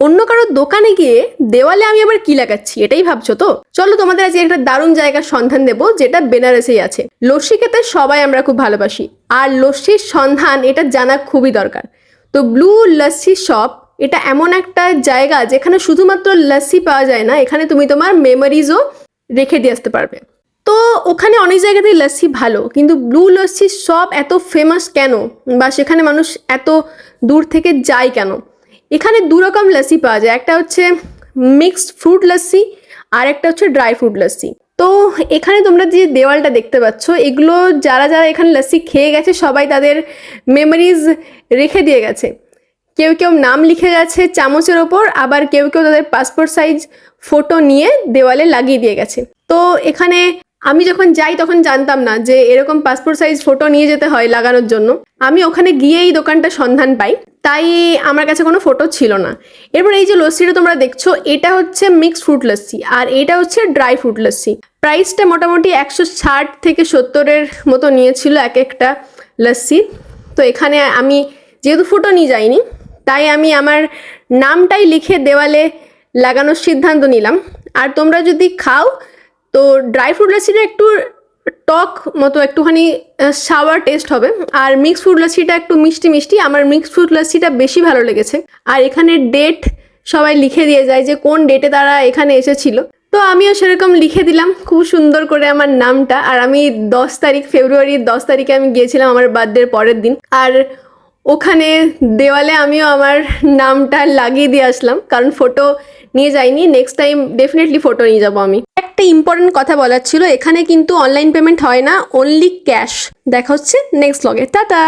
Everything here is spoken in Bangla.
অন্য কারোর দোকানে গিয়ে দেওয়ালে আমি আবার কি লাগাচ্ছি, এটাই ভাবছো তো? চলো তোমাদের আজকে একটা দারুণ জায়গার সন্ধান দেবো, যেটা বেনারসেই আছে। লস্যি খেতে সবাই আমরা খুব ভালোবাসি, আর লস্যির সন্ধান এটা জানা খুবই দরকার। তো ব্লু লস্যি শপ এটা এমন একটা জায়গা যেখানে শুধুমাত্র লস্যি পাওয়া যায় না, এখানে তুমি তোমার মেমোরিজও রেখে দিয়ে আসতে পারবে। তো ওখানে অনেক জায়গাতেই লস্যি ভালো, কিন্তু ব্লু লস্যি শপ এত ফেমাস কেন, বা সেখানে মানুষ এত দূর থেকে যায় কেন? এখানে দু রকম লস্যি পাওয়া যায়, একটা হচ্ছে মিক্সড ফ্রুট লস্যি আর একটা হচ্ছে ড্রাই ফ্রুট লস্যি। তো এখানে তোমরা যে দেওয়ালটা দেখতে পাচ্ছ, এগুলো যারা যারা এখানে লস্যি খেয়ে গেছে সবাই তাদের মেমোরিজ রেখে দিয়ে গেছে। কেউ কেউ নাম লিখে গেছে চামচের ওপর, আবার কেউ কেউ তাদের পাসপোর্ট সাইজ ফটো নিয়ে দেওয়ালে লাগিয়ে দিয়ে গেছে। তো এখানে আমি যখন যাই তখন জানতাম না যে এরকম পাসপোর্ট সাইজ ফটো নিয়ে যেতে হয় লাগানোর জন্য। আমি ওখানে গিয়েই দোকানটা সন্ধান পাই, তাই আমার কাছে কোনো ফটো ছিল না। এরপর এই যে লস্যিটা তোমরা দেখছো, এটা হচ্ছে মিক্সড ফ্রুট লস্যি আর এটা হচ্ছে ড্রাই ফ্রুট লস্যি। প্রাইসটা মোটামুটি 160 থেকে 70-এর মতো নিয়েছিল এক একটা লস্যি। তো এখানে আমি যেহেতু ফটো নিয়ে যাইনি, তাই আমি আমার নামটাই লিখে দেওয়ালে লাগানোর সিদ্ধান্ত নিলাম। আর তোমরা যদি খাও তো ড্রাই ফ্রুট লস্যিটা একটু টক মতো, একটুখানি সাওয়ার টেস্ট হবে, আর মিক্সড ফ্রুট লস্যিটা একটু মিষ্টি মিষ্টি। আমার মিক্সড ফ্রুট লস্যিটা বেশি ভালো লেগেছে। আর এখানে ডেট সবাই লিখে দিয়ে যায় যে কোন ডেটে তারা এখানে এসেছিল। তো আমিও সেরকম লিখে দিলাম খুব সুন্দর করে আমার নামটা। আর আমি 10 তারিখ, ফেব্রুয়ারির 10 তারিখে আমি গিয়েছিলাম আমার বার্থডের পরের দিন। আর ওখানে দেওয়ালে আমিও আমার নামটা লাগিয়ে দিয়ে আসলাম, কারণ ফটো নিয়ে যাইনি। নেক্সট টাইম ডেফিনেটলি ফটো নিয়ে যাবো আমি। একটা ইম্পর্টেন্ট কথা বলার ছিল, এখানে কিন্তু অনলাইন পেমেন্ট হয় না, অনলি ক্যাশ। দেখা হচ্ছে নেক্সট ব্লগে। টাটা।